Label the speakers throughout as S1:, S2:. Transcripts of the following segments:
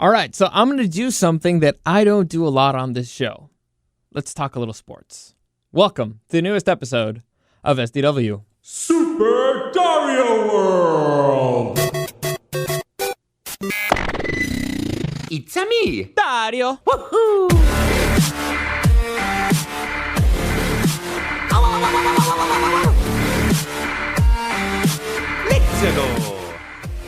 S1: All right, so I'm going to do something that I don't do a lot on this show. Let's talk a little sports. Welcome to the newest episode of SDW.
S2: Super Dario World!
S3: It's a me,
S1: Dario.
S3: Woohoo! Let's go!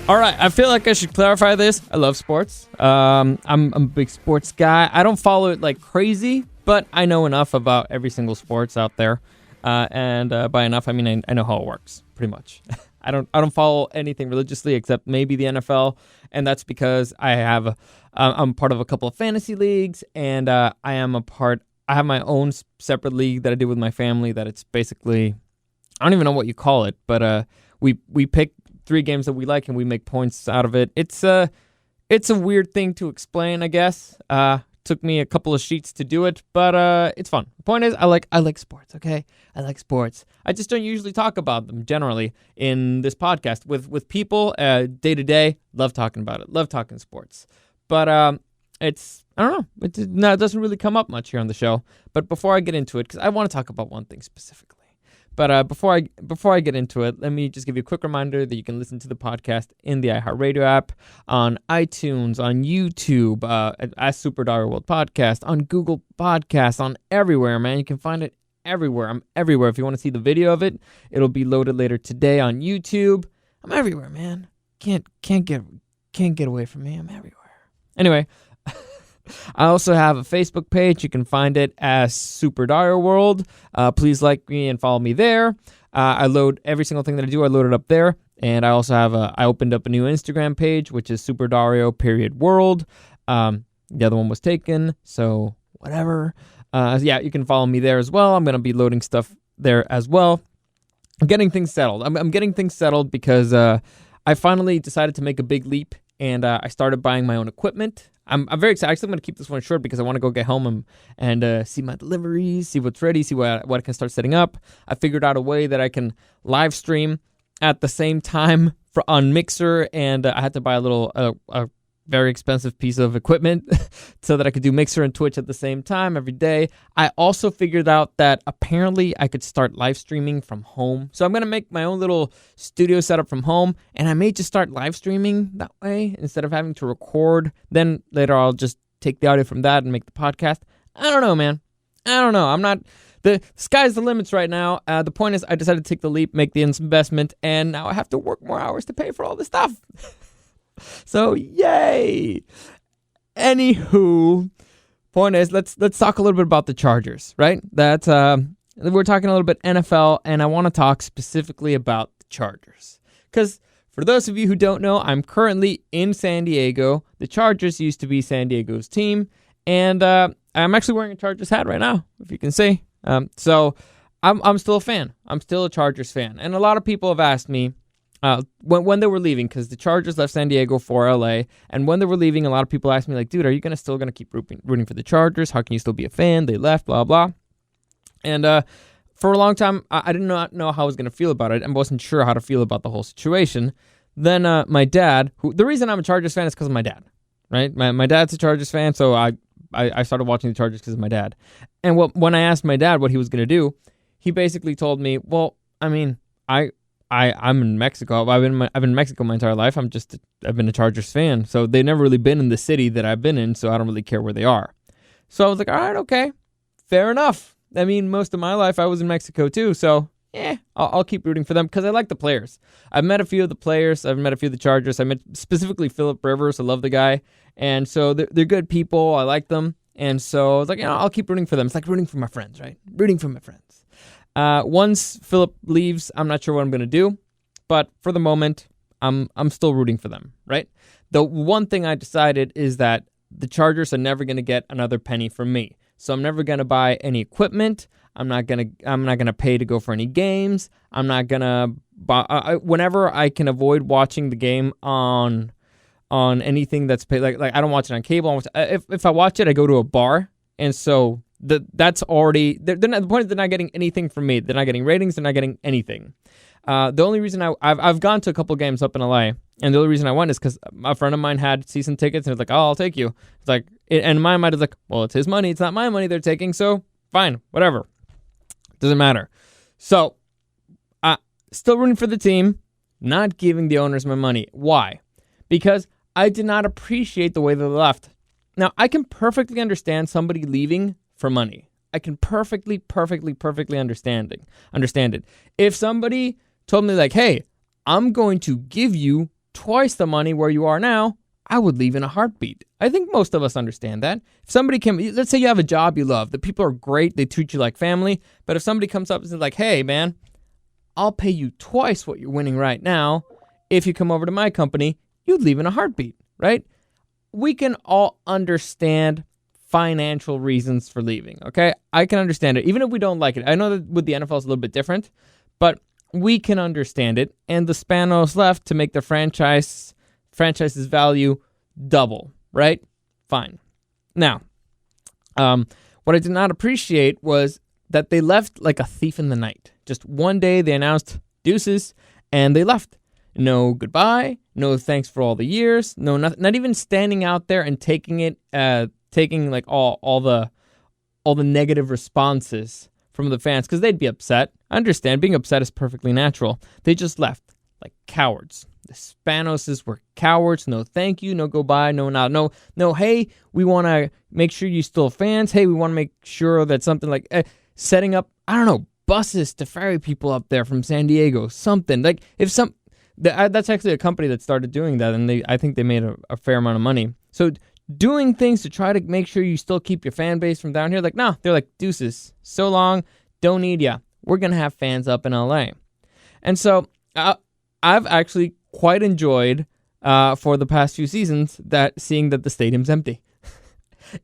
S1: All right, I feel like I should clarify this. I love sports. I'm a big sports guy. I don't follow it like crazy, but I know enough about every single sports out there. And by enough, I mean I know how it works, pretty much. I don't follow anything religiously except maybe the NFL, and that's because I'm part of a couple of fantasy leagues, and I have my own separate league that I do with my family. That it's basically, I don't even know what you call it, but we pick 3 games that we like and we make points out of it. It's a weird thing to explain, I guess. Took me a couple of sheets to do it, but it's fun. The point is, I like sports, okay? I like sports. I just don't usually talk about them generally in this podcast. With people, day to day, love talking about it. Love talking sports. But I don't know. It doesn't really come up much here on the show. But before I get into it, because I want to talk about one thing specifically. But before I get into it, let me just give you a quick reminder that you can listen to the podcast in the iHeartRadio app, on iTunes, on YouTube, as Super Dario World Podcast, on Google Podcasts, on everywhere, man. You can find it everywhere. I'm everywhere. If you want to see the video of it, it'll be loaded later today on YouTube. I'm everywhere, man. Can't get away from me. I'm everywhere. Anyway. I also have a Facebook page. You can find it as Super Dario World. Please like me and follow me there. I load every single thing that I do. I load it up there. And I also have I opened up a new Instagram page, which is Super Dario World. The other one was taken, so whatever. Yeah, you can follow me there as well. I'm going to be loading stuff there as well. I'm getting things settled. I'm getting things settled because I finally decided to make a big leap, and I started buying my own equipment. I'm very excited. Actually, I'm going to keep this one short because I want to go get home and see my deliveries, see what's ready, see what I can start setting up. I figured out a way that I can live stream at the same time on Mixer, and I had to buy a very expensive piece of equipment so that I could do Mixer and Twitch at the same time every day. I also figured out that apparently I could start live streaming from home. So I'm going to make my own little studio setup from home, and I may just start live streaming that way instead of having to record. Then later I'll just take the audio from that and make the podcast. I don't know, man. I don't know. The sky's the limits right now. The point is I decided to take the leap, make the investment, and now I have to work more hours to pay for all this stuff. So, yay! Anywho, point is, let's talk a little bit about the Chargers, right? We're talking a little bit NFL, and I want to talk specifically about the Chargers. Because for those of you who don't know, I'm currently in San Diego. The Chargers used to be San Diego's team, and I'm actually wearing a Chargers hat right now, if you can see. So I'm still a fan. I'm still a Chargers fan. And a lot of people have asked me, when they were leaving, because the Chargers left San Diego for LA, and when they were leaving, a lot of people asked me, like, dude, are you still gonna keep rooting for the Chargers? How can you still be a fan? They left, blah, blah. And for a long time, I did not know how I was gonna feel about it, and wasn't sure how to feel about the whole situation. Then my dad, the reason I'm a Chargers fan is because of my dad, right? My dad's a Chargers fan, so I started watching the Chargers because of my dad. And when I asked my dad what he was gonna do, he basically told me, well, I mean, I'm in Mexico. I've been in Mexico my entire life. I've been a Chargers fan. So they've never really been in the city that I've been in, so I don't really care where they are. So I was like, all right, okay, fair enough. I mean, most of my life I was in Mexico too, so I'll keep rooting for them because I like the players. I've met a few of the players. I've met a few of the Chargers. I met specifically Phillip Rivers. I love the guy. And so they're good people. I like them. And so I was like, I'll keep rooting for them. It's like rooting for my friends, right? Rooting for my friends. Once Phillip leaves, I'm not sure what I'm going to do, but for the moment, I'm still rooting for them, right? The one thing I decided is that the Chargers are never going to get another penny from me. So I'm never going to buy any equipment. I'm not going to pay to go for any games. I'm not going to buy whenever I can avoid watching the game on anything that's paid. Like I don't watch it on cable. If I watch it, I go to a bar, and so that's already they're not, the point is they're not getting anything from me. They're not getting ratings. They're not getting anything. The only reason I've gone to a couple games up in LA, and the only reason I went is because a friend of mine had season tickets, and it's like, oh, I'll take you. It's like, and in my mind, it's like, well, it's his money. It's not my money they're taking, so fine, whatever. Doesn't matter. So, still rooting for the team, not giving the owners my money. Why? Because I did not appreciate the way they left. Now, I can perfectly understand somebody leaving for money. I can perfectly understand it. If somebody told me like, hey, I'm going to give you twice the money where you are now, I would leave in a heartbeat. I think most of us understand that. If somebody let's say you have a job you love, the people are great, they treat you like family, but if somebody comes up and says like, hey, man, I'll pay you twice what you're winning right now if you come over to my company, you'd leave in a heartbeat, right? We can all understand financial reasons for leaving, okay? I can understand it, even if we don't like it. I know that with the NFL it's a little bit different, but we can understand it, and the Spanos left to make the franchise's value double, right? Fine. Now, what I did not appreciate was that they left like a thief in the night. Just one day they announced deuces, and they left. No goodbye, no thanks for all the years, no nothing, not even standing out there and taking like all the negative responses from the fans, because they'd be upset. I understand, being upset is perfectly natural. They just left like cowards. The Spanoses were cowards. No thank you, no goodbye, no, hey, we want to make sure you still fans. Hey, we want to make sure that something like setting up, I don't know, buses to ferry people up there from San Diego, something. Like that's actually a company that started doing that, and I think they made a fair amount of money. So doing things to try to make sure you still keep your fan base from down here, like, no, they're like, deuces, so long, don't need ya. We're going to have fans up in LA. And so I've actually quite enjoyed for the past few seasons seeing that the stadium's empty.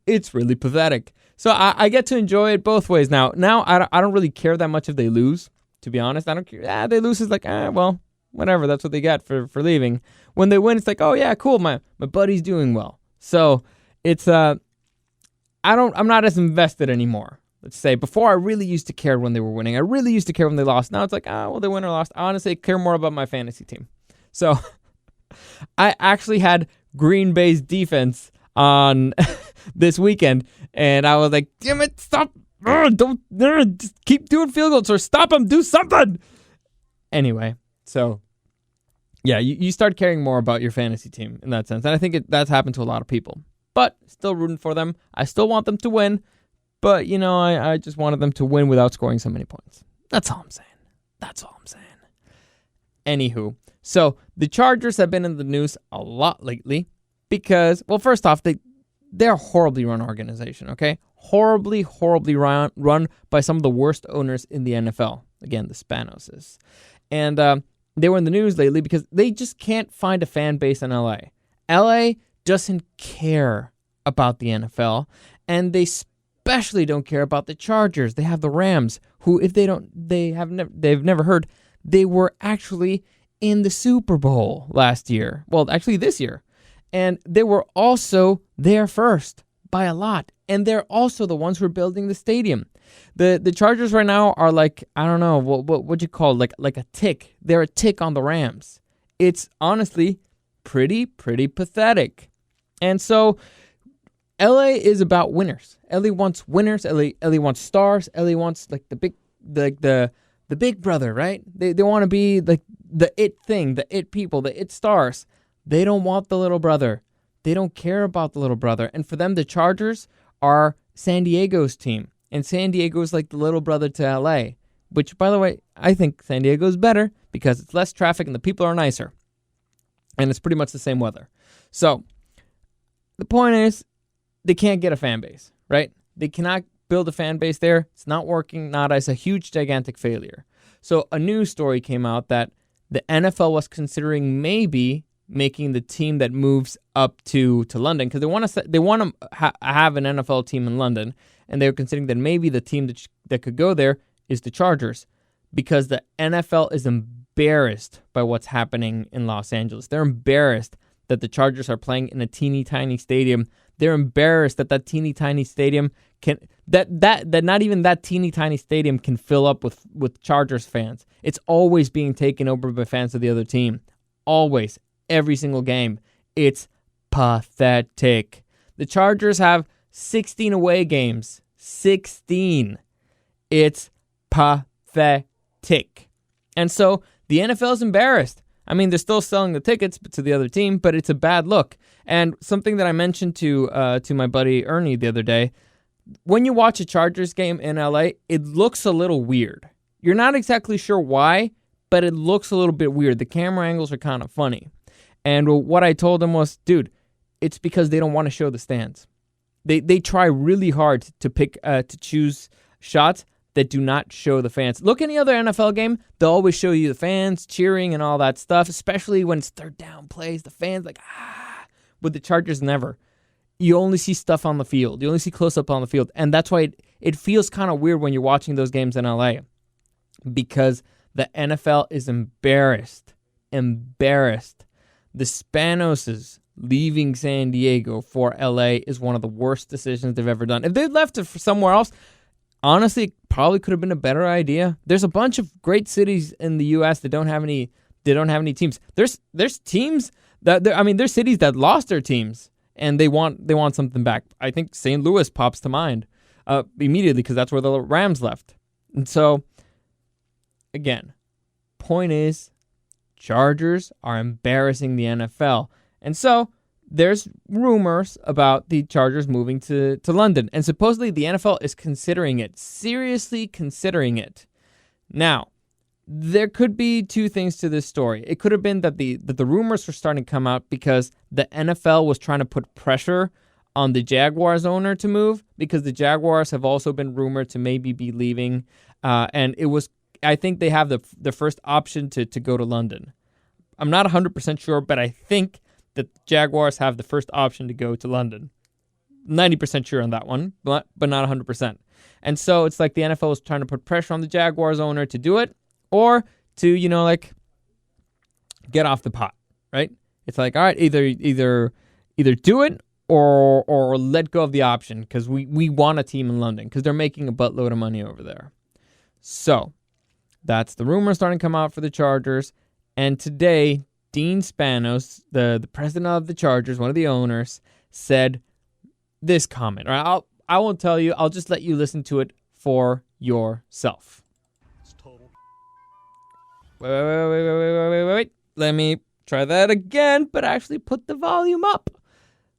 S1: It's really pathetic. So I get to enjoy it both ways now. Now I don't really care that much if they lose, to be honest. I don't care. They lose is like, well, whatever. That's what they got for leaving. When they win, it's like, oh yeah, cool. My buddy's doing well. So it's I'm not as invested anymore. Let's say before I really used to care when they were winning. I really used to care when they lost. Now it's like, well, they win or lost. I honestly care more about my fantasy team. So I actually had Green Bay's defense on this weekend, and I was like, damn it, stop. Don't just keep doing field goals or stop them. Do something. Anyway, so yeah, you start caring more about your fantasy team in that sense. And I think that's happened to a lot of people. But still rooting for them. I still want them to win. But, I just wanted them to win without scoring so many points. That's all I'm saying. Anywho, so the Chargers have been in the news a lot lately because, well, first off, they're a horribly run organization, okay? Horribly run by some of the worst owners in the NFL. Again, the Spanoses. And they were in the news lately because they just can't find a fan base in LA. LA doesn't care about the NFL, and they especially don't care about the Chargers. They have the Rams, who, if they've never heard, they were actually in the Super Bowl last year. Well, actually this year. And they were also there first by a lot. And they're also the ones who are building the stadium. The Chargers right now are like, I don't know, what you call it? Like a tick. They're a tick on the Rams. It's honestly pretty pathetic. And so LA is about winners. LA wants winners. LA wants stars. LA wants like the big brother, right? They want to be like the it thing, the it people, the it stars. They don't want the little brother. They don't care about the little brother. And for them, the Chargers are San Diego's team. And San Diego is like the little brother to LA, which, by the way, I think San Diego is better because it's less traffic and the people are nicer. And it's pretty much the same weather. So the point is, they can't get a fan base, right? They cannot build a fan base there. It's not working. Nada. It's a huge, gigantic failure. So a news story came out that the NFL was considering maybe making the team that moves up to London, because they want to have an NFL team in London, and they were considering that maybe the team that could go there is the Chargers, because the NFL is embarrassed by what's happening in Los Angeles. They're embarrassed that the Chargers are playing in a teeny tiny stadium. They're embarrassed that teeny tiny stadium can that not even that teeny tiny stadium can fill up with Chargers fans. It's always being taken over by fans of the other team. Always, every single game. It's pathetic. The Chargers have 16 away games. 16. It's pathetic. And so the NFL is embarrassed. I mean, they're still selling the tickets to the other team, but it's a bad look. And something that I mentioned to my buddy Ernie the other day, when you watch a Chargers game in LA, it looks a little weird. You're not exactly sure why, but it looks a little bit weird. The camera angles are kind of funny. And what I told him was, dude, it's because they don't want to show the stands. They try really hard to choose shots that do not show the fans. Look, any other NFL game, they'll always show you the fans cheering and all that stuff, especially when it's third down plays. The fans With the Chargers, never. You only see stuff on the field. You only see close-up on the field. And that's why it feels kind of weird when you're watching those games in LA, because the NFL is embarrassed. Embarrassed. The Spanoses leaving San Diego for LA is one of the worst decisions they've ever done. If they'd left it for somewhere else, honestly, it probably could have been a better idea. There's a bunch of great cities in the U.S. that don't have any. They don't have any teams. There's teams there's cities that lost their teams and they want something back. I think St. Louis pops to mind immediately because that's where the Rams left. And so, again, point is, Chargers are embarrassing the NFL. And so there's rumors about the Chargers moving to London. And supposedly the NFL is considering it, seriously considering it. Now, there could be two things to this story. It could have been that the rumors were starting to come out because the NFL was trying to put pressure on the Jaguars owner to move, because the Jaguars have also been rumored to maybe be leaving. And I think they have the first option to go to London. I'm not 100% sure, but I think that the Jaguars have the first option to go to London. 90% sure on that one, but not 100%. And so it's like the NFL is trying to put pressure on the Jaguars owner to do it, or to, get off the pot, right? It's like, all right, either do it or let go of the option, because we want a team in London, because they're making a buttload of money over there. So that's the rumor starting to come out for the Chargers. And today, Dean Spanos, the president of the Chargers, one of the owners, said this comment. Or I won't tell you. I'll just let you listen to it for yourself. It's total. Wait. Let me try that again, but actually put the volume up.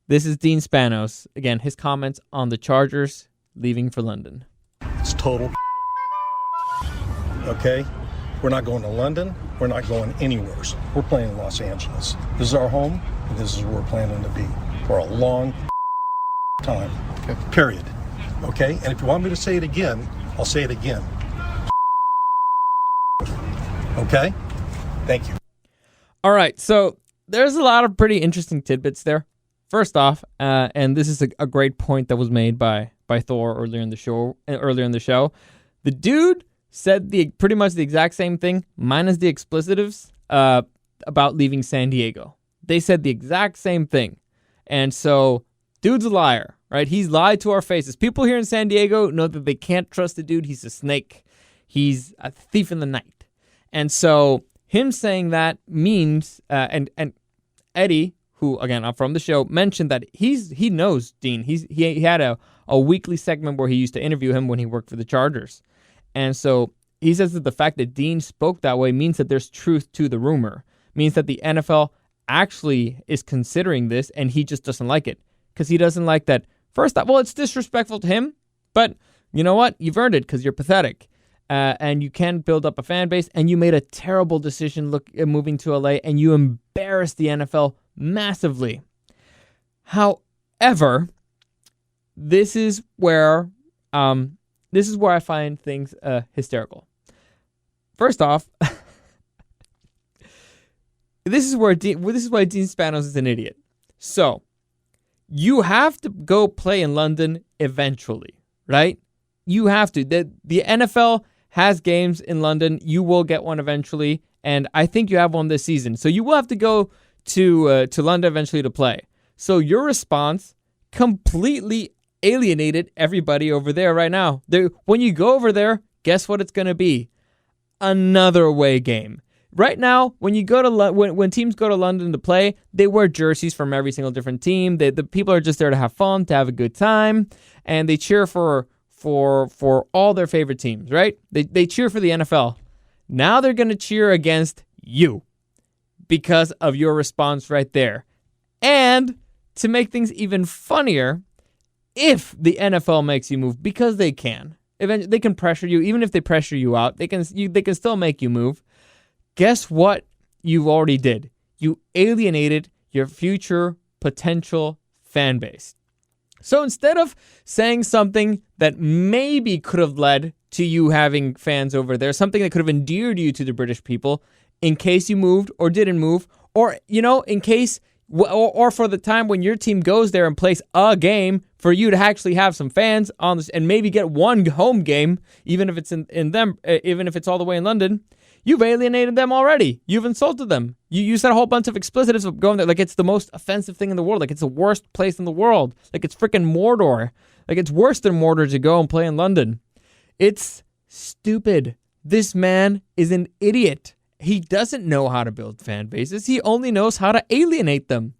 S1: This is Dean Spanos. Again, his comments on the Chargers leaving for London.
S4: It's total. Okay? We're not going to London. We're not going anywhere. We're playing in Los Angeles. This is our home, and this is where we're planning to be for a long time. Okay. Period. Okay? And if you want me to say it again, I'll say it again. Okay? Thank you.
S1: All right, so there's a lot of pretty interesting tidbits there. First off, and this is a great point that was made by Thor earlier in the show. The dude said pretty much the exact same thing, minus the explicitives, about leaving San Diego. They said the exact same thing. And so, dude's a liar, right? He's lied to our faces. People here in San Diego know that they can't trust the dude. He's a snake. He's a thief in the night. And so, him saying that means, and Eddie, who, again, I'm from the show, mentioned that he knows Dean. He had a weekly segment where he used to interview him when he worked for the Chargers. And so he says that the fact that Dean spoke that way means that there's truth to the rumor, means that the NFL actually is considering this, and he just doesn't like it, because he doesn't like that. First off, well, it's disrespectful to him, but you know what? You've earned it because you're pathetic, and you can't build up a fan base, and you made a terrible decision moving to LA, and you embarrassed the NFL massively. However, this is where I find things hysterical. First off, this is why Dean Spanos is an idiot. So, you have to go play in London eventually, right? You have to. The NFL has games in London. You will get one eventually, and I think you have one this season. So you will have to go to London eventually to play. So your response completely alienated everybody over there right now. When you go over there, guess what it's going to be? Another away game. Right now, when you go to when teams go to London to play, they wear jerseys from every single different team. The people are just there to have fun, to have a good time, and they cheer for all their favorite teams, right? They cheer for the NFL. Now they're going to cheer against you because of your response right there. And to make things even funnier, if the NFL makes you move, because they can. They can pressure you. Even if they pressure you out, they can still make you move. Guess what you've already did? You alienated your future potential fan base. So instead of saying something that maybe could have led to you having fans over there, something that could have endeared you to the British people, in case you moved or didn't move, or, in case, or for the time when your team goes there and plays a game, for you to actually have some fans on this and maybe get one home game, even if it's even if it's all the way in London, you've alienated them already. You've insulted them. You said a whole bunch of expletives of going there like it's the most offensive thing in the world, like it's the worst place in the world, like it's freaking Mordor, like it's worse than Mordor to go and play in London. It's stupid. This man is an idiot. He doesn't know how to build fan bases. He only knows how to alienate them.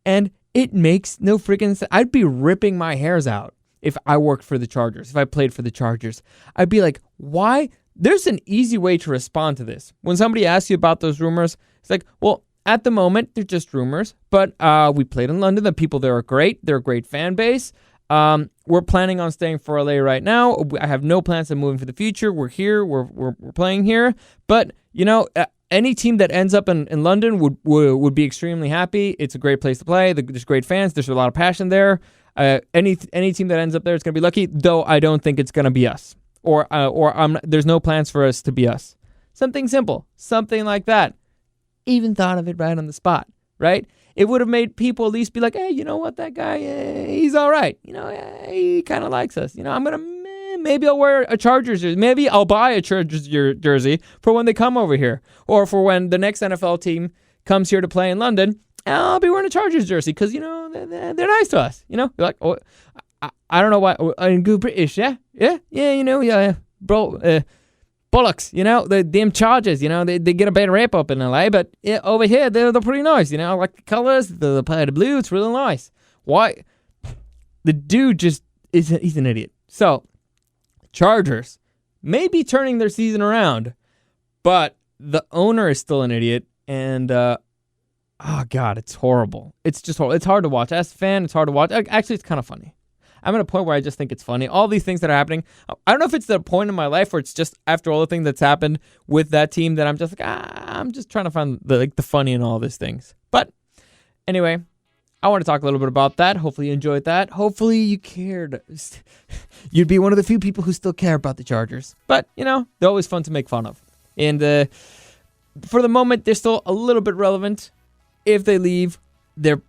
S1: And it makes no freaking sense. I'd be ripping my hairs out if I worked for the Chargers, if I played for the Chargers. I'd be like, why? There's an easy way to respond to this. When somebody asks you about those rumors, it's like, well, at the moment, they're just rumors. But we played in London. The people there are great. They're a great fan base. We're planning on staying for LA right now. I have no plans of moving for the future. We're here. We're playing here. But, any team that ends up in London would be extremely happy. It's a great place to play. There's great fans. There's a lot of passion there. Any team that ends up there is going to be lucky, though I don't think it's going to be us. Or there's no plans for us to be us. Something simple. Something like that. Even thought of it right on the spot, right? It would have made people at least be like, hey, you know what? That guy, he's all right. He kind of likes us. Maybe I'll wear a Chargers jersey. Maybe I'll buy a Chargers jersey for when they come over here. Or for when the next NFL team comes here to play in London, I'll be wearing a Chargers jersey because, they're nice to us. You're like, oh, I don't know why. I'm good British, yeah? Yeah, bro. Bollocks, the damn Chargers, they get a bad rap up in LA, but over here, they're pretty nice, I like the colors, the blue, it's really nice. Why? The dude he's an idiot. So, Chargers may be turning their season around, but the owner is still an idiot, and, oh God, it's horrible. It's just horrible. It's hard to watch. As a fan, it's hard to watch. Actually, it's kind of funny. I'm at a point where I just think it's funny. All these things that are happening, I don't know if it's the point in my life where it's just after all the things that's happened with that team that I'm just like, I'm just trying to find the funny in all these things. But anyway, I want to talk a little bit about that. Hopefully you enjoyed that. Hopefully you cared. You'd be one of the few people who still care about the Chargers. But, they're always fun to make fun of. And for the moment, they're still a little bit relevant. If they leave, they're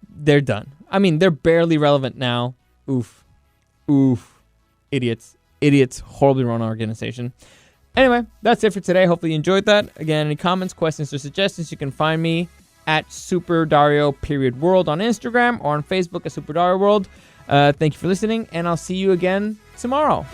S1: done. I mean, they're barely relevant now. Oof. Idiots, horribly run organization. Anyway, that's it for today. Hopefully you enjoyed that. Again, any comments, questions, or suggestions, you can find me at SuperDario_World on Instagram or on Facebook at SuperDarioWorld. Thank you for listening, and I'll see you again tomorrow.